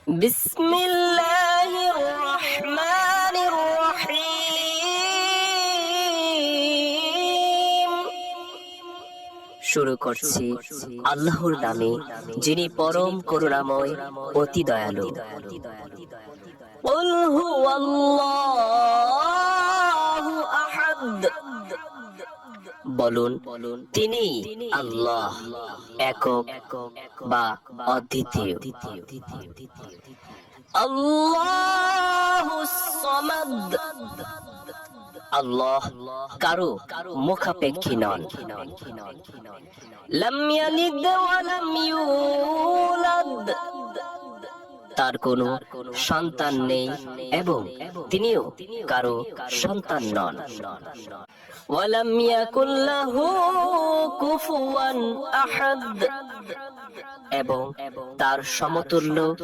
বিসমিল্লাহির রহমানির রহিম। শুরু করছি আল্লাহর নামে, যিনি পরম করুণাময়, অতি দয়ালু। কুল হুয়াল্লাহু আহাদ। বলুন, তিনি আল্লাহ, একক বা অদ্বিতীয়। আল্লাহুস সামাদ। আল্লাহ কারো মুখাপেক্ষী নন। লাম ইয়ালিদ ওয়া লাম ইউলাদ। তার কোনো সন্তান নেই এবং তিনিও কারো সন্তান নন। ওয়ালাম ইয়াকুল লাহু কুফুয়ান আহাদ। এবং তার সমতুল্য